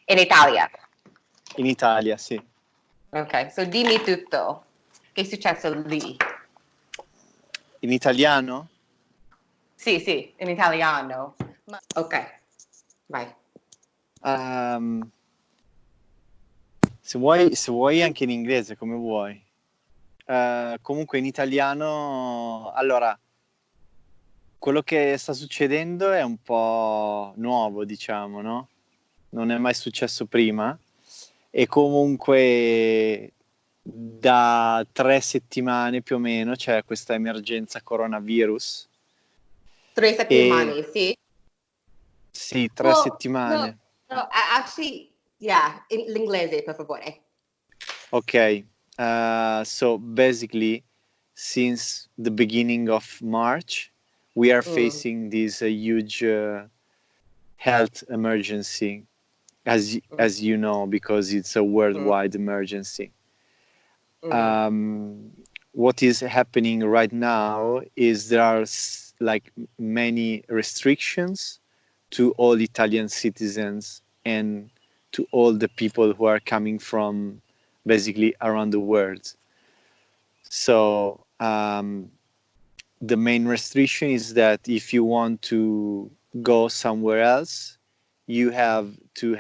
In Italia. In Italia, sì. Ok, so dimmi tutto. Che è successo lì? In italiano? Sì, in italiano. Ok, vai. Se vuoi anche in inglese, come vuoi. Comunque in italiano, allora, quello che sta succedendo è un po' nuovo, diciamo, no? Non è mai successo prima. E comunque da 3 settimane più o meno c'è questa emergenza coronavirus. 3 settimane, sì? Sì, 3 settimane. No, actually, yeah, l'inglese, per favore. Okay. So basically, since the beginning of March, we are facing this huge health emergency, as you know, because it's a worldwide emergency. What is happening right now is there are like many restrictions to all Italian citizens and to all the people who are coming from basically around the world. So the main restriction is that if you want to go somewhere else, you have to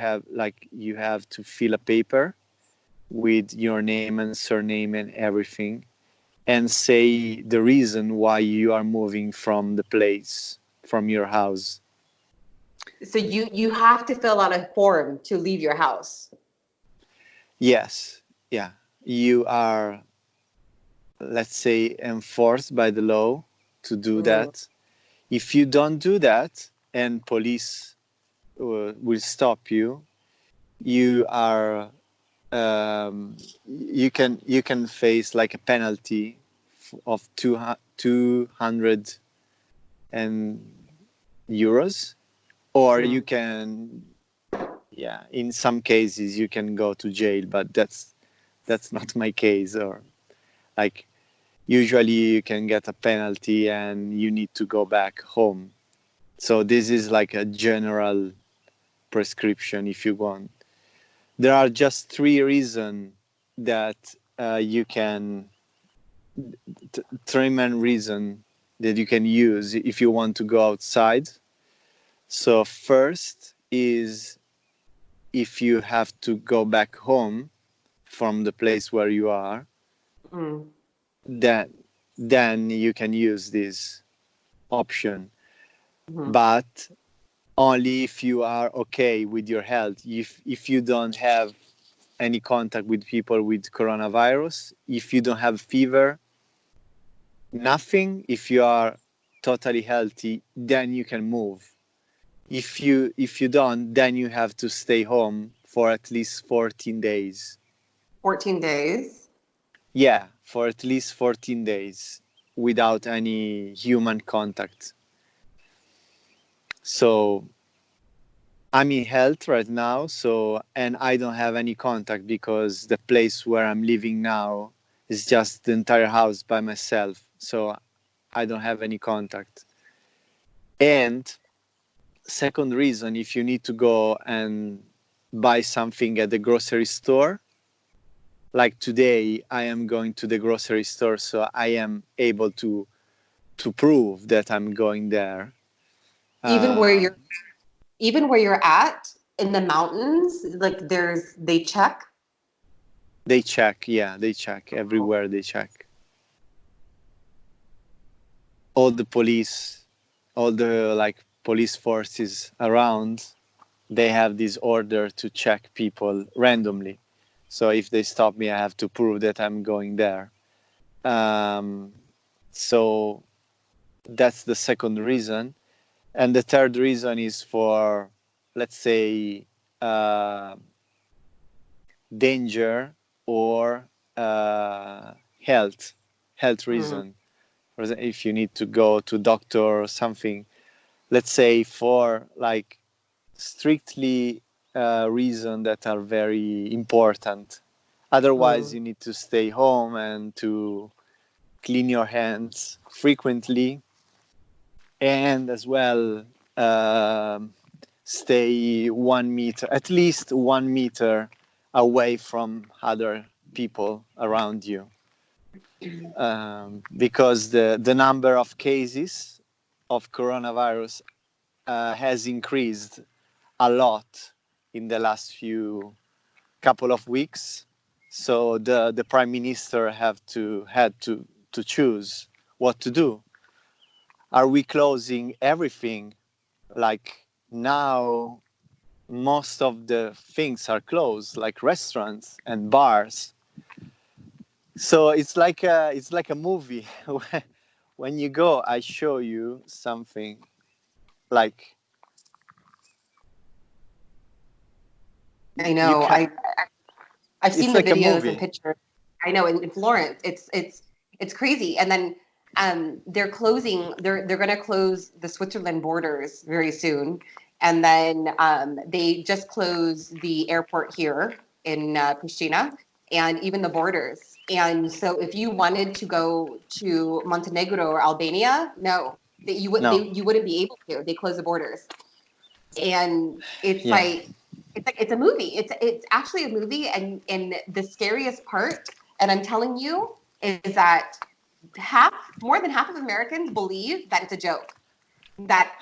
fill a paper with your name and surname and everything, and say the reason why you are moving from the place, from your house. So you have to fill out a form to leave your house. Yes, yeah. You are, let's say, enforced by the law to do that. If you don't do that and police will stop you, you are you can face like a penalty of 200 euros, or you can, yeah, in some cases you can go to jail, but that's not my case. Or like usually you can get a penalty and you need to go back home. So this is like a general prescription if you want. There are just 3 reasons that you can, 3 main reasons that you can use if you want to go outside. So first is if you have to go back home from the place where you are, then you can use this option. But only if you are okay with your health. If you don't have any contact with people with coronavirus, if you don't have fever, nothing, if you are totally healthy, then you can move. If you don't, then you have to stay home for at least 14 days. 14 days? Yeah, for at least 14 days without any human contact. So I'm in health right now, and I don't have any contact because the place where I'm living now is just the entire house by myself. So I don't have any contact. And second reason, if you need to go and buy something at the grocery store, like today I am going to the grocery store, so I am able to prove that I'm going there. Even where you're at in the mountains, like they check? They check, yeah, they check everywhere. They check. All the police, all the like police forces around, they have this order to check people randomly. So if they stop me, I have to prove that I'm going there. So that's the second reason. And the third reason is for, let's say, danger or health reason. For example, if you need to go to doctor or something, let's say for like strictly reasons that are very important. Otherwise, you need to stay home and to clean your hands frequently, and as well stay 1 meter, at least 1 meter away from other people around you. Because the number of cases of coronavirus has increased a lot in the last few couple of weeks. So the prime minister had to choose what to do. Are we closing everything? Like now, most of the things are closed, like restaurants and bars. So it's like a movie. When you go, I show you something like I know. I've seen the like a videos movie. and pictures. I know in Florence, it's crazy. And then they're closing. They're going to close the Switzerland borders very soon. And then they just closed the airport here in Pristina, and even the borders. And so, if you wanted to go to Montenegro or Albania, no, you wouldn't be able to. They closed the borders, and it's Yeah. like it's a movie. It's actually a movie, and the scariest part, and I'm telling you, is that more than half of Americans believe that it's a joke. That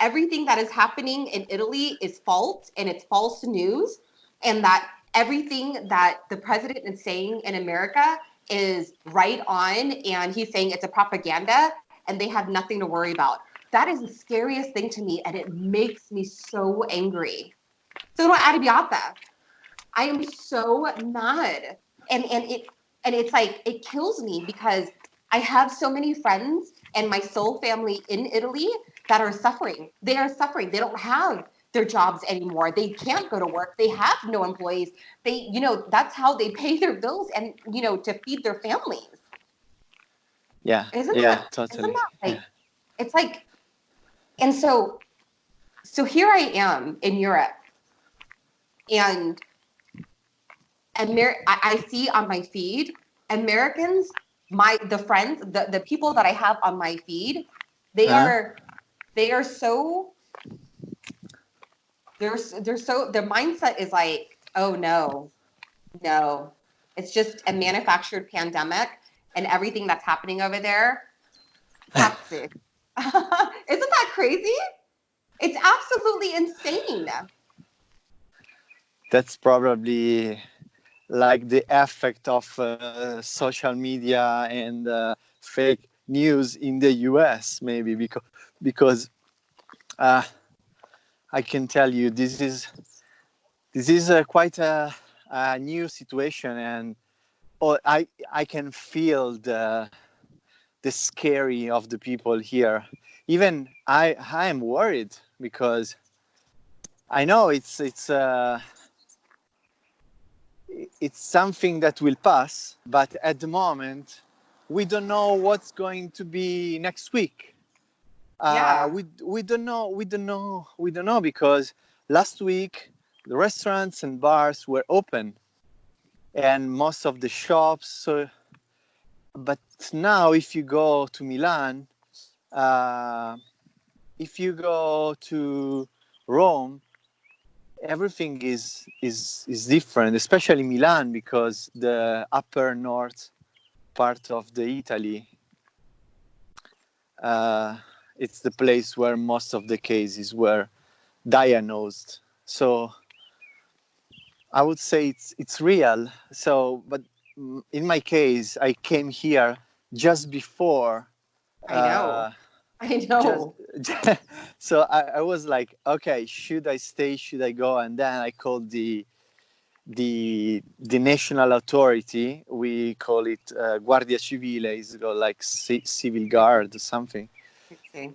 everything that is happening in Italy is false and it's false news, and that everything that the president is saying in America is right on, and he's saying it's a propaganda and they have nothing to worry about. That is the scariest thing to me, and it makes me so angry. Sono arrabbiata. I am so mad. And it's like it kills me because I have so many friends and my soul family in Italy that are suffering. They are suffering. They don't have their jobs anymore. They can't go to work. They have no employees. That's how they pay their bills and, to feed their families. Yeah. Isn't Yeah. that Totally. like, it's like, and so here I am in Europe, and I see on my feed Americans, the friends, the people that I have on my feed, they are so their mindset is like, oh no, it's just a manufactured pandemic, and everything that's happening over there, toxic. Isn't that crazy? It's absolutely insane. That's probably like the effect of social media and fake news in the US, maybe because I can tell you this is quite a new situation, and I can feel the scary of the people here. Even I am worried because I know it's something that will pass, but at the moment we don't know what's going to be next week. Yeah. We don't know because last week the restaurants and bars were open and most of the shops. But now if you go to Milan, if you go to Rome, everything is different, especially Milan, because the upper north part of the Italy, it's the place where most of the cases were diagnosed. So I would say it's real. So, but in my case, I came here just before. I know. So I was like, okay, should I stay? Should I go? And then I called the national authority. We call it Guardia Civile. It's like civil guard or something. Okay.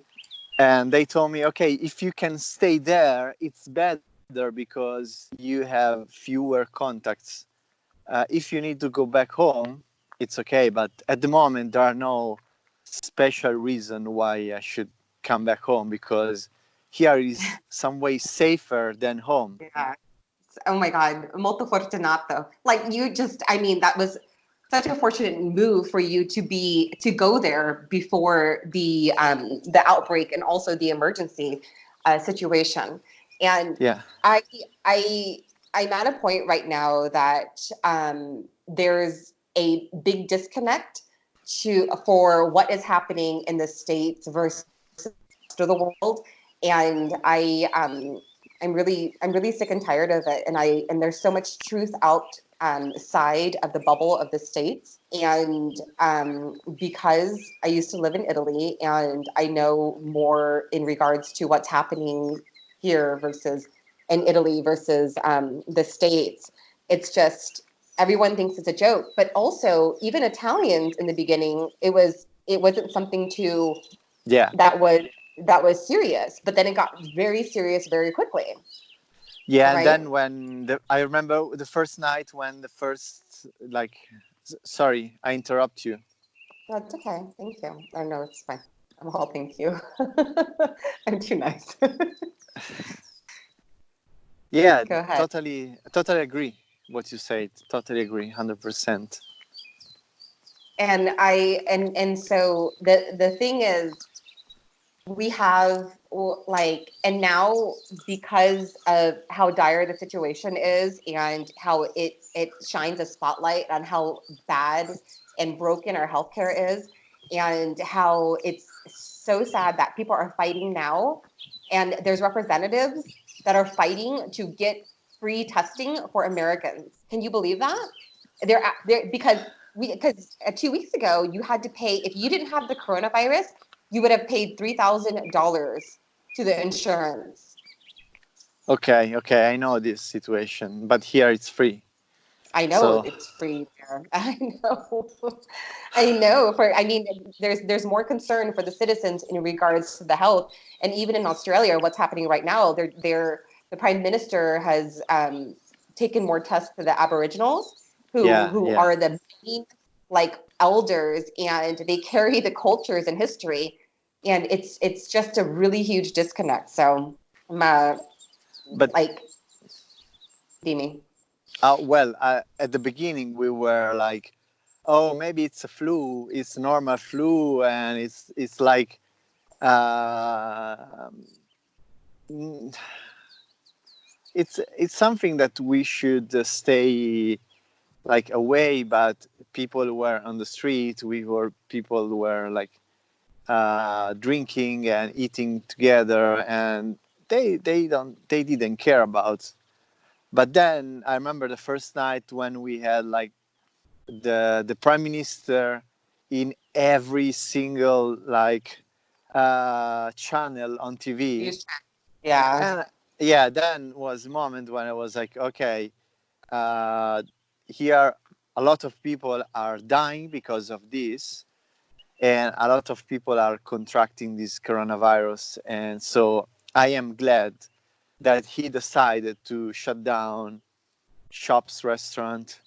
And they told me, okay, if you can stay there, it's better because you have fewer contacts. If you need to go back home, it's okay. But at the moment, there are no special reason why I should come back home, because here is some way safer than home. Yeah. Oh my God. Molto fortunato. Like that was such a fortunate move for you to go there before the outbreak and also the emergency situation. And Yeah. I I I'm at a point right now that there's a big disconnect for what is happening in the States versus the rest of the world. And I'm really sick and tired of it. And there's so much truth outside of the bubble of the States. And because I used to live in Italy and I know more in regards to what's happening here versus in Italy versus the States, it's just everyone thinks it's a joke. But also, even Italians in the beginning, it wasn't something to Yeah. that was serious. But then it got very serious very quickly, Yeah, and right? then I remember the first night when the first like, sorry, I interrupt you. That's okay. Thank you. I know it's fine. I'm all thank you. I'm too nice. Yeah, Go ahead. totally agree what you said. Totally agree, 100%. And so the thing is, we have like, and now because of how dire the situation is and how it shines a spotlight on how bad and broken our healthcare is, and how it's so sad that people are fighting now, and there's representatives that are fighting to get free testing for Americans. Can you believe that? They're because 2 weeks ago you had to pay if you didn't have the coronavirus, you would have paid $3,000 to the insurance. Okay, I know this situation, but here it's free. I know So it's free there. I know. I know. I mean, there's more concern for the citizens in regards to the health, and even in Australia, what's happening right now, the Prime Minister has taken more tests to the Aboriginals, yeah, who yeah. are the main like elders, and they carry the cultures and history, and it's just a really huge disconnect. So, But like, Dimi. well, at the beginning we were like, oh, maybe it's a flu, it's normal flu, and it's like, uh, mm, it's something that we should stay like away, but people were on the street, people were like drinking and eating together, and they didn't care about. But then I remember the first night when we had like the prime minister in every single like channel on TV. Yeah. And yeah, then was a moment when I was like, okay, uh, here a lot of people are dying because of this, and a lot of people are contracting this coronavirus. And so I am glad that he decided to shut down shops, restaurant,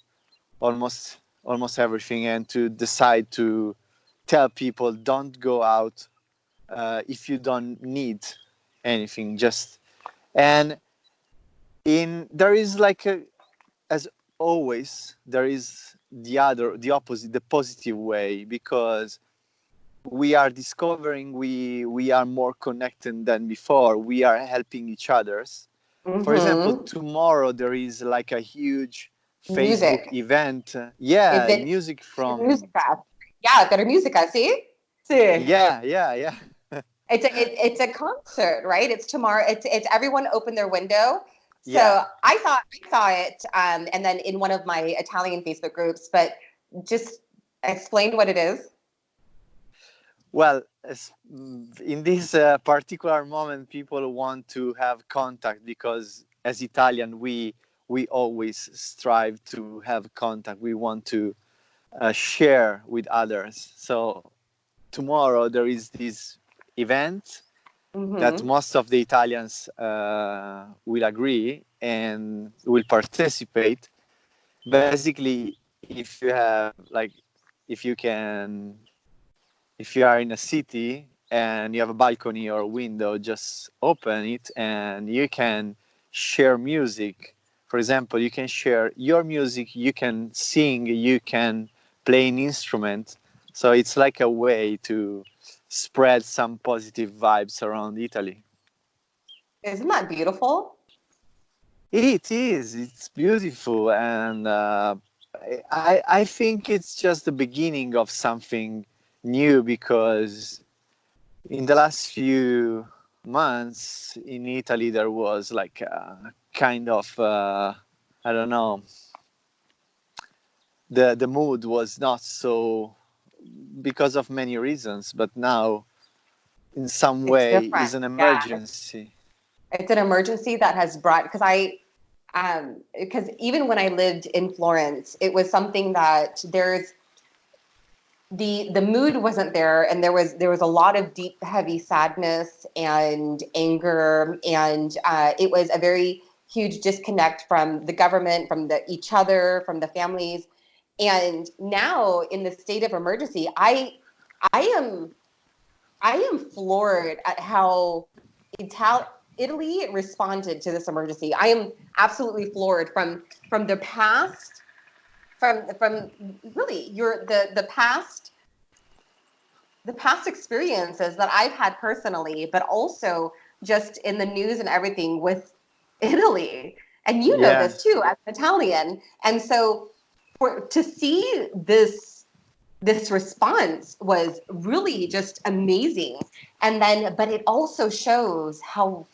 almost everything, and to decide to tell people don't go out if you don't need anything. Just and in there is like as always there is the opposite, the positive way, because we are discovering we are more connected than before. We are helping each others. For example, Mm-hmm. tomorrow there is like a huge Facebook Music. event. Is Yeah, it music from. musica? Yeah, better musica, see? See. Yeah. It's a concert, right? It's tomorrow. It's everyone open their window. Yeah. So I saw it, and then in one of my Italian Facebook groups, but just explain what it is. Well, in this particular moment, people want to have contact, because as Italian, we always strive to have contact. We want to share with others. So tomorrow there is this event that Mm-hmm. most of the Italians will agree and will participate. Basically, if you have like, if you can, if you are in a city and you have a balcony or a window, just open it and you can share music. For example, you can share your music, you can sing, you can play an instrument. So it's like a way to spread some positive vibes around Italy. Isn't that beautiful? It is. It's beautiful, and I think it's just the beginning of something new, because in the last few months in Italy there was like a kind of I don't know, the mood was not so, because of many reasons, but now in some It's way different. is an Yeah. emergency. It's an emergency that has brought, because even when I lived in Florence, it was something that the mood wasn't there, and there was a lot of deep, heavy sadness and anger, and it was a very huge disconnect from the government, from each other, from the families. And now in the state of emergency, I am I am floored at how Italy responded to this emergency. I am absolutely floored from the past, from really the past experiences that I've had personally, but also just in the news and everything with Italy. And you know Yeah, this too as an Italian. And so to see this response was really just amazing. And then, but it also shows how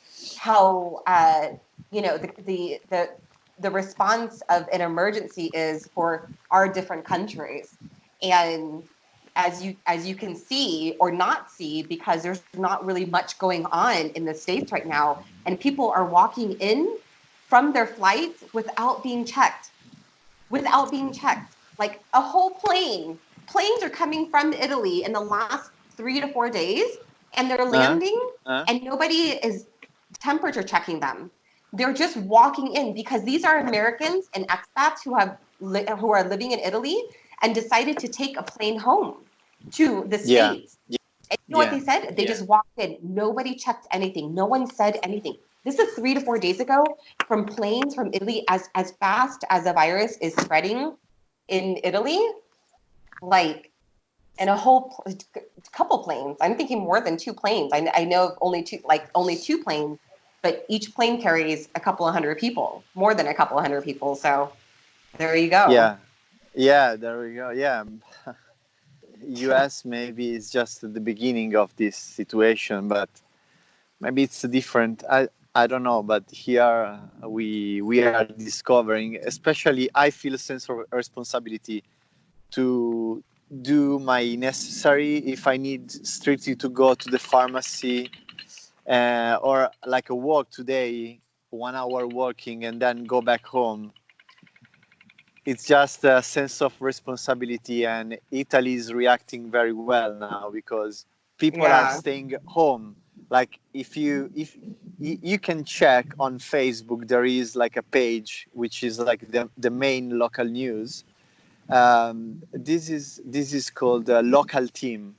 the response of an emergency is for our different countries. And as you can see or not see, because there's not really much going on in the States right now, and people are walking in from their flights without being checked. Like a whole plane. Planes are coming from Italy in the last 3 to 4 days, and they're uh, landing, uh, and nobody is temperature checking them. They're just walking in because these are Americans and expats who are living in Italy and decided to take a plane home to the yeah, States. And you know what yeah, they said? They just walked in. Nobody checked anything. No one said anything. This is 3 to 4 days ago, from planes from Italy, as fast as the virus is spreading in Italy, like, and a whole couple planes. I'm thinking more than two planes. I know of only two planes, but each plane carries a couple of hundred people, more than a couple of hundred people. So there you go. yeah, yeah. There we go. Yeah, US maybe is just the beginning of this situation, but maybe it's different. I don't know, but here we are discovering. Especially, I feel a sense of responsibility to do my necessary if I need strictly to go to the pharmacy, or like a walk today, 1 hour walking and then go back home. It's just a sense of responsibility, and Italy is reacting very well now because people are Yeah. staying home. Like if you can check on Facebook, there is like a page which is like the main local news. This is called a local team,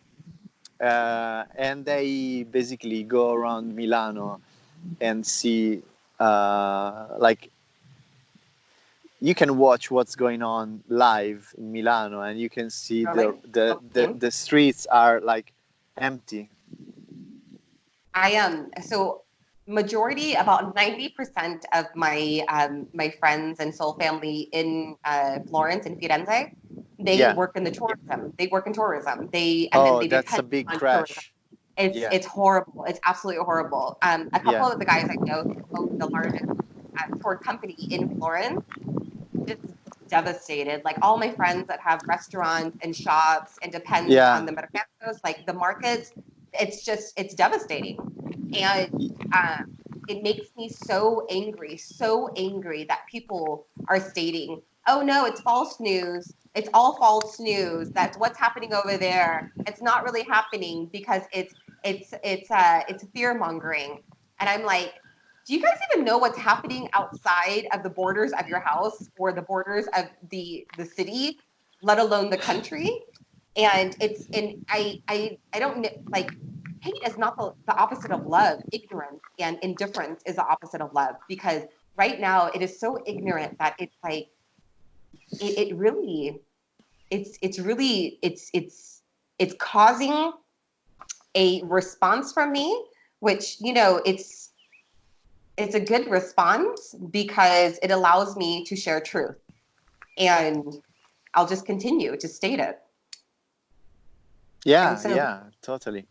and they basically go around Milano and see, like, you can watch what's going on live in Milano, and you can see the Really? the the, Okay. the streets are like empty. I am so majority about 90% of my friends and soul family in Florence and Firenze, they Yeah. work in the tourism. They work in tourism. And then Oh, they that's a depend big on tourism. crash. It's Yeah. it's horrible. It's absolutely horrible. A couple Yeah. of the guys I know who own the largest tour company in Florence, just devastated. Like all my friends that have restaurants and shops and depends on Yeah. the mercados, like the markets, it's devastating. And um, it makes me so angry that people are stating, oh no, it's false news. It's all false news. That's what's happening over there. It's not really happening because it's fear mongering. And I'm like, do you guys even know what's happening outside of the borders of your house or the borders of the city, let alone the country? And I don't like, hate is not the opposite of love. Ignorance and indifference is the opposite of love, because right now it is so ignorant that it's like it really it's really it's causing a response from me, which it's it's a good response because it allows me to share truth. And I'll just continue to state it. Yeah, So, yeah, totally.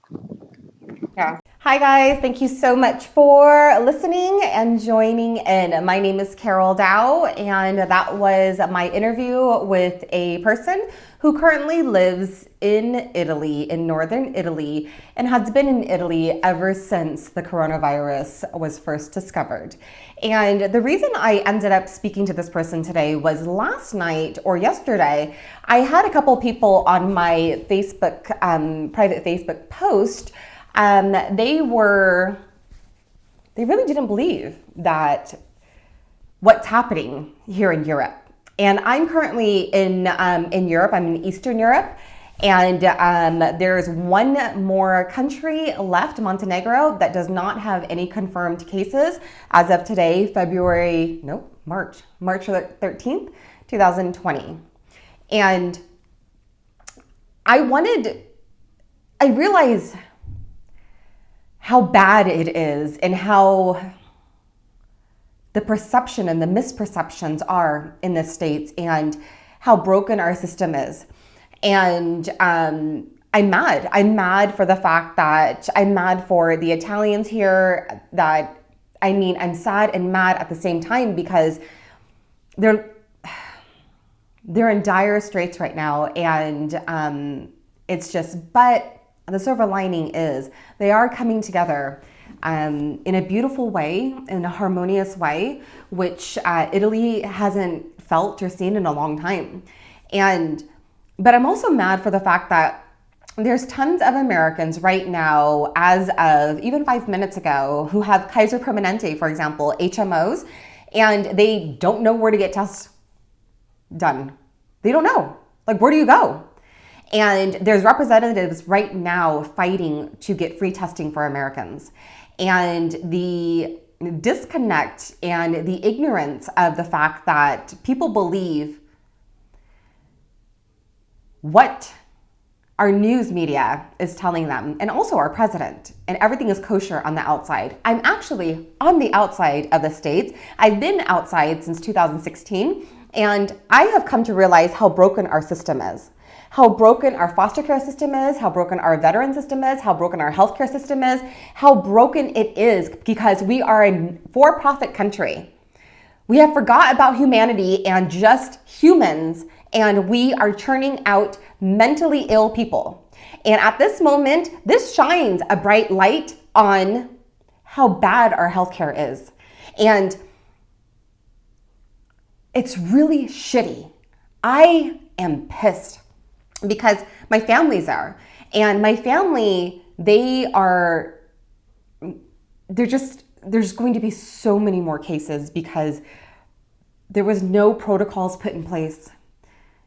yeah. Hi guys, thank you so much for listening and joining in. My name is Carol Dow, and that was my interview with a person who currently lives in Italy, in northern Italy, and has been in Italy ever since the coronavirus was first discovered. And the reason I ended up speaking to this person today was last night or yesterday, I had a couple people on my Facebook, private Facebook post. They really didn't believe that what's happening here in Europe. And I'm currently in Europe. I'm in Eastern Europe, and there's one more country left, Montenegro, that does not have any confirmed cases as of today, March 13th, 2020. And I realized how bad it is and how the perception and the misperceptions are in the States and how broken our system is. And I'm mad. I'm mad for the fact that I'm mad for the Italians here I'm sad and mad at the same time because they're in dire straits right now. And but the silver lining is they are coming together in a beautiful way, in a harmonious way, which Italy hasn't felt or seen in a long time. But I'm also mad for the fact that there's tons of Americans right now, as of even 5 minutes ago, who have Kaiser Permanente, for example, HMOs, and they don't know where to get tests done. They don't know. Like, where do you go? And there's representatives right now fighting to get free testing for Americans. And the disconnect and the ignorance of the fact that people believe what our news media is telling them, and also our president, and everything is kosher on the outside. I'm actually on the outside of the States. I've been outside since 2016, and I have come to realize how broken our system is. How broken our foster care system is, how broken our veteran system is, how broken our healthcare system is, how broken it is because we are a for-profit country. We have forgot about humanity and just humans, and we are churning out mentally ill people. And at this moment, this shines a bright light on how bad our healthcare is. And it's really shitty. I am pissed because my family's there, and my family, there's going to be so many more cases because there was no protocols put in place.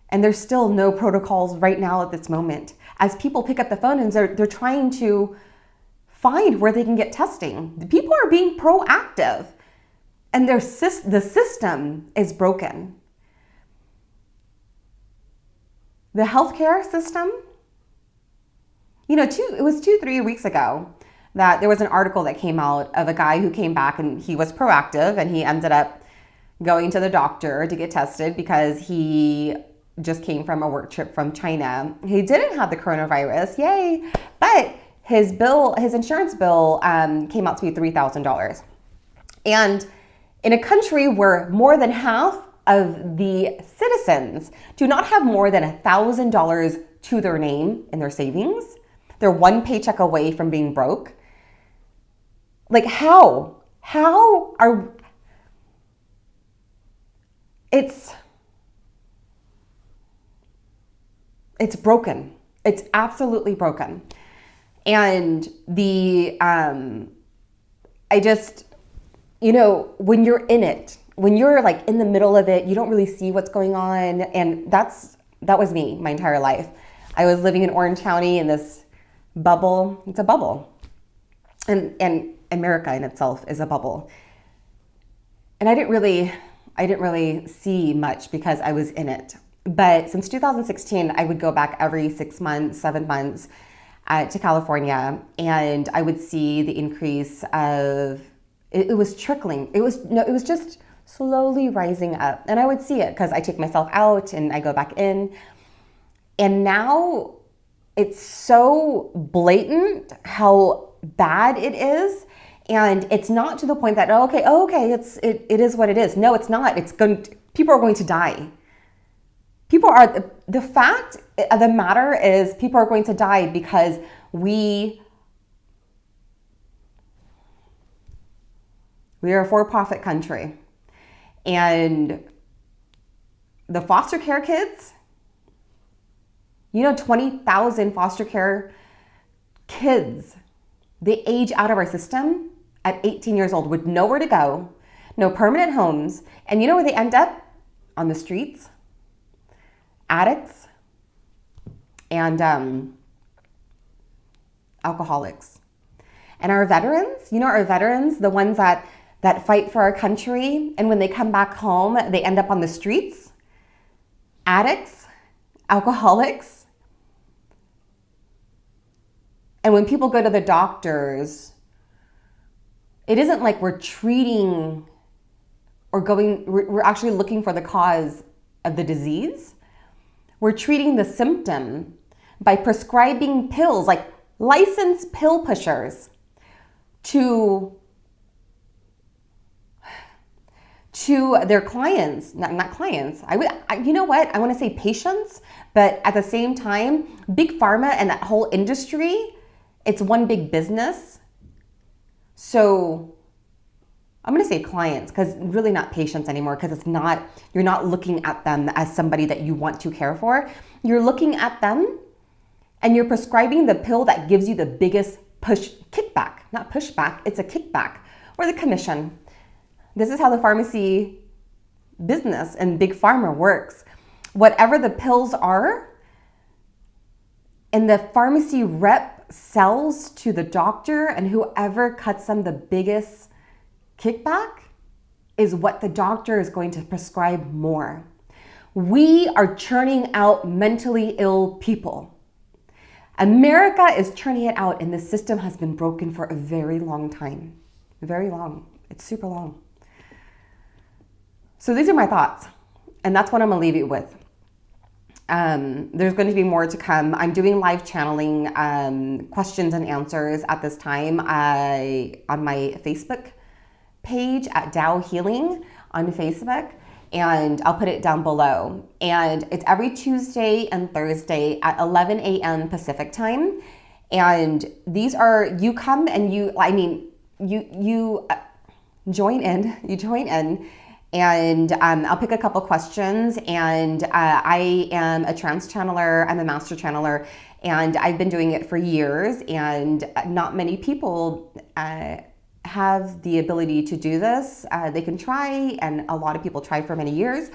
And there's still no protocols right now at this moment. As people pick up the phone and they're trying to find where they can get testing. The people are being proactive, and the system is broken. The healthcare system, it was 2-3 weeks ago that there was an article that came out of a guy who came back, and he was proactive, and he ended up going to the doctor to get tested because he just came from a work trip from China. He didn't have the coronavirus, yay, but his insurance bill came out to be $3,000. And in a country where more than half of the citizens do not have more than $1,000 to their name in their savings, they're one paycheck away from being broke. Like, it's broken. It's absolutely broken. And when you're in it, when you're like in the middle of it, you don't really see what's going on. And that was me my entire life. I was living in Orange County in this bubble. It's a bubble. And America in itself is a bubble. And I didn't really see much because I was in it. But since 2016, I would go back every 6 months, 7 months to California, and I would see the increase of It was trickling. It was just slowly rising up. And I would see it because I take myself out and I go back in. And now it's so blatant how bad it is. And it's not to the point that, okay, it is what it is. No, it's not. People are going to die. The fact of the matter is people are going to die because we are a for-profit country. And the foster care kids, 20,000 foster care kids, they age out of our system at 18 years old with nowhere to go, no permanent homes. And you know where they end up? On the streets, addicts, and alcoholics. And our veterans, the ones that fight for our country, and when they come back home, they end up on the streets, addicts, alcoholics. And when people go to the doctors, it isn't like we're treating or we're actually looking for the cause of the disease. We're treating the symptom by prescribing pills, like licensed pill pushers, to their clients, not clients. You know what? I want to say patients, but at the same time, big pharma and that whole industry, it's one big business. So I'm going to say clients, because really not patients anymore, because you're not looking at them as somebody that you want to care for. You're looking at them and you're prescribing the pill that gives you the biggest kickback, not pushback, it's a kickback, or the commission. This is how the pharmacy business and big pharma works. Whatever the pills are, and the pharmacy rep sells to the doctor, and whoever cuts them the biggest kickback is what the doctor is going to prescribe more. We are churning out mentally ill people. America is churning it out, and the system has been broken for a very long time. Very long. It's super long. So these are my thoughts, and that's what I'm gonna leave you with. There's going to be more to come. I'm doing live channeling, questions and answers at this time on my Facebook page at Tao Healing on Facebook, and I'll put it down below. And it's every Tuesday and Thursday at 11 a.m. Pacific time. And these are, you come and you join in. And I'll pick a couple questions, and I am a trance channeler, I'm a master channeler, and I've been doing it for years, and not many people have the ability to do this. They can try, and a lot of people try for many years,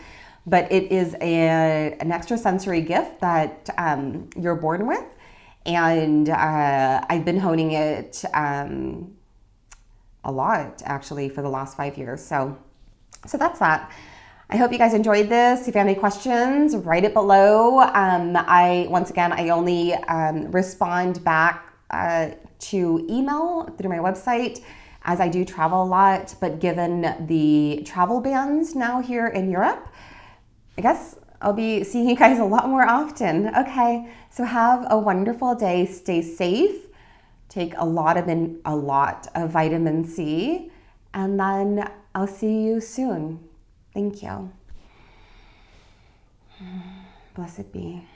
but it is an extrasensory gift that you're born with, and I've been honing it a lot, actually, for the last 5 years. So that's that. I hope you guys enjoyed this. If you have any questions, write it below. I only respond back to email through my website, as I do travel a lot. But given the travel bans now here in Europe, I guess I'll be seeing you guys a lot more often. Okay, so have a wonderful day. Stay safe. Take a lot of vitamin C, and then I'll see you soon. Thank you. Blessed be.